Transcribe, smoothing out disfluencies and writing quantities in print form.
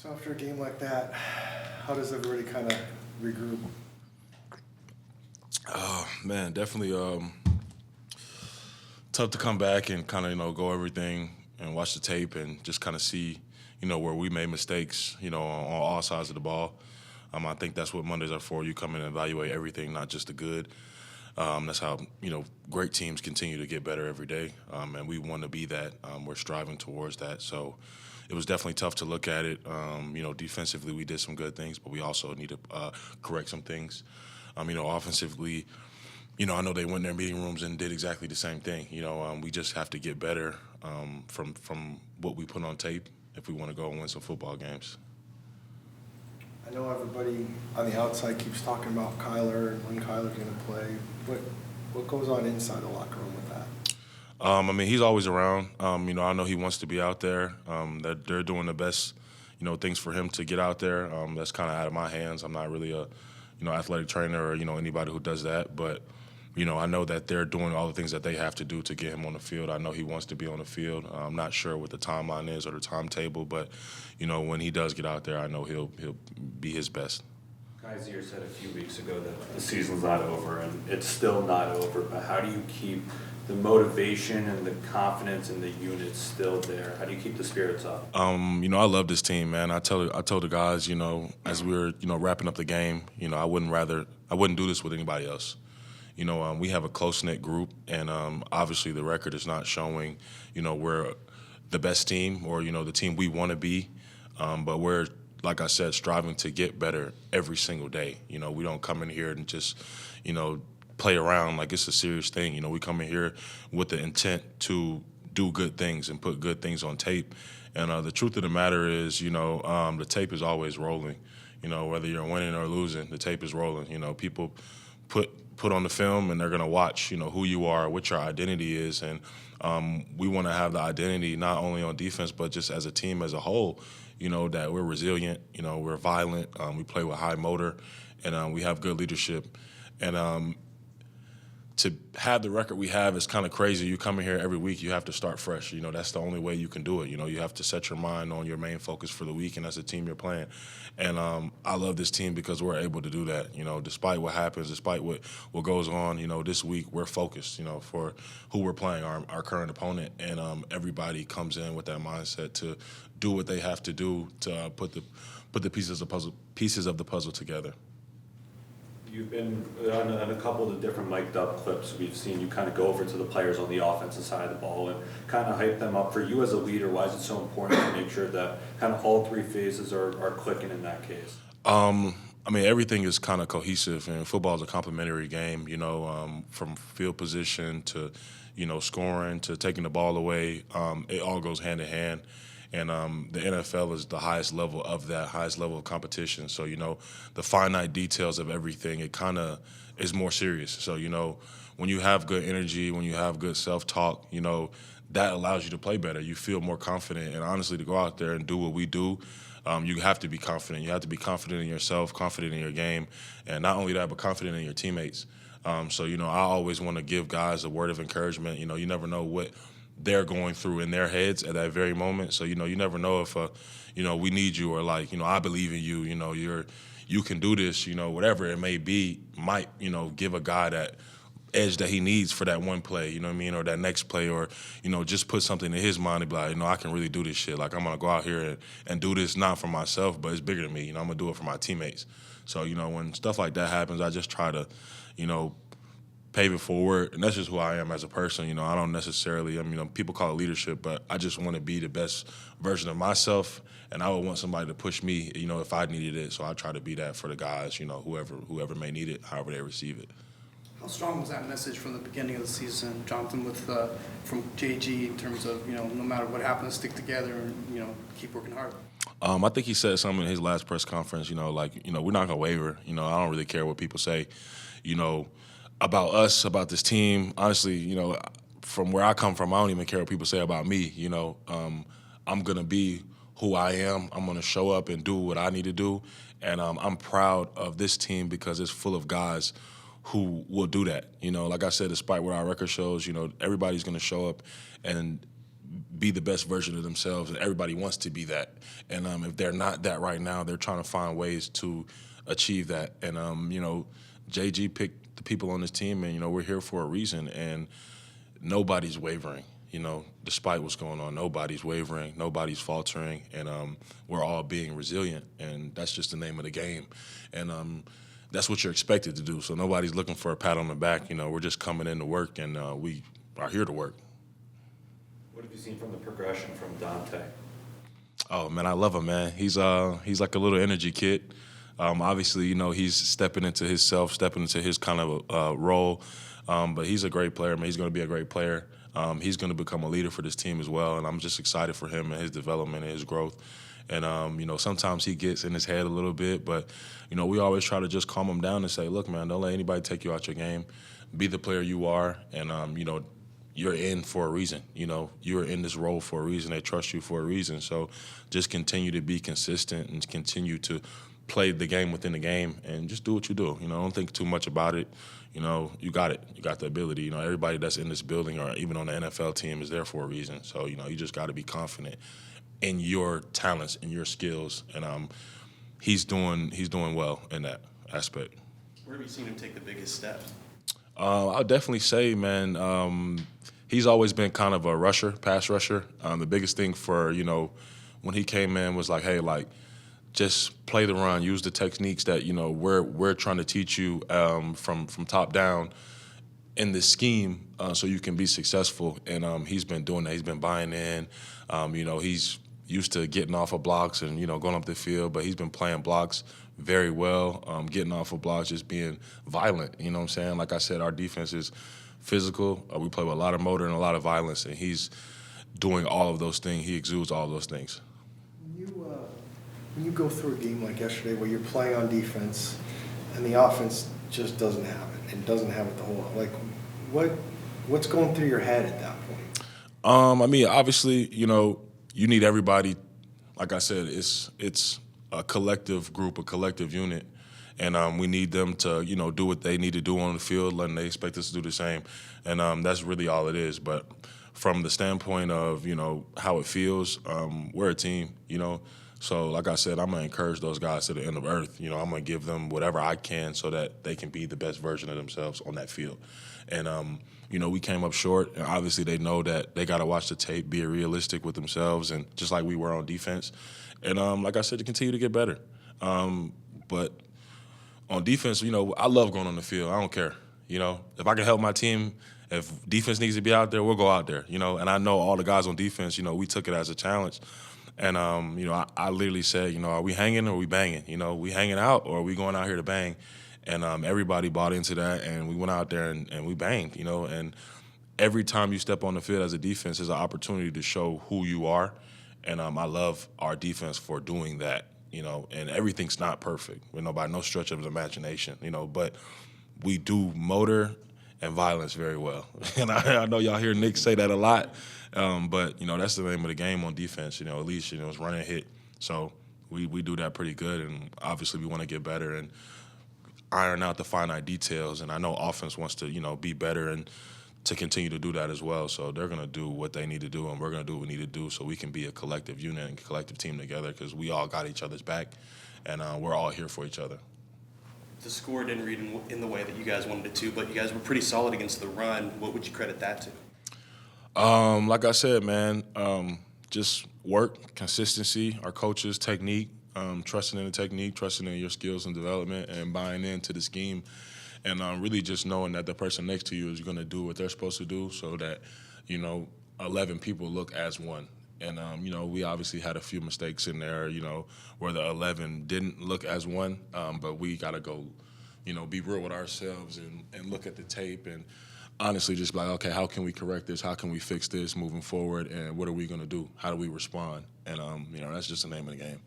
So after a game like that, how does everybody kind of regroup? Man, definitely tough to come back and kind of, go everything and watch the tape and just kind of see, where we made mistakes, on all sides of the ball. I think that's what Mondays are for. You come in and evaluate everything, not just the good. That's how, great teams continue to get better every day. And we want to be that. We're striving towards that. So it was definitely tough to look at it. Defensively, we did some good things, but we also need to correct some things. Offensively, I know they went in their meeting rooms and did exactly the same thing. We just have to get better from what we put on tape if we want to go and win some football games. I know everybody on the outside keeps talking about Kyler and when Kyler's going to play. What goes on inside the locker room with that? He's always around. I know he wants to be out there. That they're doing the best, things for him to get out there. That's kind of out of my hands. I'm not really a, athletic trainer or, anybody who does that. But, I know that they're doing all the things that they have to do to get him on the field. I know he wants to be on the field. I'm not sure what the timeline is or the timetable, but, when he does get out there, I know he'll be his best. Kaiser said a few weeks ago that the season's not over, and it's still not over, but how do you keep the motivation and the confidence in the unit still there? How do you keep the spirits up? I love this team, man. I told the guys, as we were, wrapping up the game, I wouldn't do this with anybody else. We have a close-knit group, and obviously the record is not showing, we're the best team or, the team we want to be, but we're, like I said, striving to get better every single day. We don't come in here and just, play around like it's a serious thing. We come in here with the intent to do good things and put good things on tape. And the truth of the matter is, the tape is always rolling. Whether you're winning or losing, the tape is rolling. People put on the film and they're going to watch, who you are, what your identity is. And we want to have the identity not only on defense, but just as a team as a whole, that we're resilient, we're violent, we play with high motor, and we have good leadership. And to have the record we have is kind of crazy. You come in here every week, you have to start fresh. That's the only way you can do it. You have to set your mind on your main focus for the week and as a team you're playing. And I love this team because we're able to do that. Despite what happens, despite what goes on, this week we're focused, for who we're playing, our current opponent. And everybody comes in with that mindset to do what they have to do to put the pieces of the puzzle together. You've been on a couple of the different mic'd up clips we've seen you kind of go over to the players on the offensive side of the ball and kind of hype them up. For you as a leader, why is it so important to make sure that kind of all three phases are clicking in that case? Everything is kind of cohesive, and football is a complementary game, from field position to, scoring to taking the ball away. It all goes hand in hand. And the NFL is the highest level of that, highest level of competition. So, the finite details of everything, it kind of is more serious. So, when you have good energy, when you have good self-talk, that allows you to play better. You feel more confident. And honestly, to go out there and do what we do, you have to be confident. You have to be confident in yourself, confident in your game. And not only that, but confident in your teammates. I always want to give guys a word of encouragement. You never know what they're going through in their heads at that very moment. So, you never know if, we need you or I believe in you, you can do this, whatever it may be, might, give a guy that edge that he needs for that one play, or that next play, or, just put something in his mind to be like, I can really do this shit. Like, I'm going to go out here and do this not for myself, but it's bigger than me. I'm going to do it for my teammates. So, when stuff like that happens, I just try to, pave it forward, and that's just who I am as a person. I don't necessarily, people call it leadership, but I just want to be the best version of myself, and I would want somebody to push me, if I needed it. So I try to be that for the guys, whoever may need it, however they receive it. How strong was that message from the beginning of the season, Jonathan, from JG in terms of, no matter what happens, stick together and, keep working hard? I think he said something in his last press conference, we're not going to waver. I don't really care what people say, about us, about this team. Honestly, from where I come from, I don't even care what people say about me. I'm going to be who I am. I'm going to show up and do what I need to do. And I'm proud of this team because it's full of guys who will do that. Like I said, despite what our record shows, everybody's going to show up and be the best version of themselves, and everybody wants to be that. And if they're not that right now, they're trying to find ways to achieve that. And JG picked the people on this team, and we're here for a reason. And nobody's wavering. Despite what's going on, nobody's wavering, nobody's faltering, and we're all being resilient. And that's just the name of the game. And that's what you're expected to do. So nobody's looking for a pat on the back. We're just coming in to work, and we are here to work. What have you seen from the progression from Dante? Oh man, I love him, man. He's like a little energy kid. Obviously, he's stepping into himself, stepping into his kind of role. But he's a great player, man. He's going to be a great player. He's going to become a leader for this team as well, and I'm just excited for him and his development and his growth. And sometimes he gets in his head a little bit, but we always try to just calm him down and say, look, man, don't let anybody take you out your game. Be the player you are, and you're in for a reason. You're in this role for a reason. They trust you for a reason. So just continue to be consistent and continue to play the game within the game and just do what you do. Don't think too much about it. You got it. You got the ability. Everybody that's in this building or even on the NFL team is there for a reason. So, you just got to be confident in your talents and your skills. And he's doing well in that aspect. Where have you seen him take the biggest steps? I'll definitely say, man, he's always been kind of a rusher, pass rusher. The biggest thing for, when he came in was like, hey, just play the run, use the techniques that, we're trying to teach you from top down in this scheme so you can be successful. And he's been doing that. He's been buying in. He's used to getting off of blocks and, going up the field, but he's been playing blocks very well, getting off of blocks, just being violent. You know what I'm saying? Like I said, our defense is physical. We play with a lot of motor and a lot of violence, and he's doing all of those things. He exudes all of those things. When you go through a game like yesterday where you're playing on defense and the offense just doesn't have it and doesn't have it the whole, what's going through your head at that point? Obviously, you need everybody. Like I said, it's a collective group, a collective unit, and we need them to, do what they need to do on the field, and they expect us to do the same. And that's really all it is. But from the standpoint of, how it feels, we're a team, So, like I said, I'm going to encourage those guys to the end of earth. I'm going to give them whatever I can so that they can be the best version of themselves on that field. And, we came up short, and obviously they know that they got to watch the tape, be realistic with themselves, and just like we were on defense. And, like I said, to continue to get better. But on defense, I love going on the field. I don't care. If I can help my team, if defense needs to be out there, we'll go out there, And I know all the guys on defense, we took it as a challenge. And, I literally said, are we hanging or are we banging? We hanging out or are we going out here to bang? And everybody bought into that, and we went out there and we banged, And every time you step on the field as a defense is an opportunity to show who you are. And I love our defense for doing that, And everything's not perfect, by no stretch of the imagination, But we do motor and violence very well. And I know y'all hear Nick say that a lot. But, that's the name of the game on defense, at least, it's run and hit. So we do that pretty good, and obviously we want to get better and iron out the finite details. And I know offense wants to, be better and to continue to do that as well. So they're going to do what they need to do, and we're going to do what we need to do so we can be a collective unit and collective team together because we all got each other's back, and we're all here for each other. The score didn't read in the way that you guys wanted it to, but you guys were pretty solid against the run. What would you credit that to? Like I said, man, just work, consistency, our coaches, technique, trusting in the technique, trusting in your skills and development, and buying into the scheme, and really just knowing that the person next to you is going to do what they're supposed to do so that, 11 people look as one. And, we obviously had a few mistakes in there, where the 11 didn't look as one, but we got to go, be real with ourselves and look at the tape and honestly just be like, okay, how can we correct this? How can we fix this moving forward? And what are we going to do? How do we respond? And, that's just the name of the game.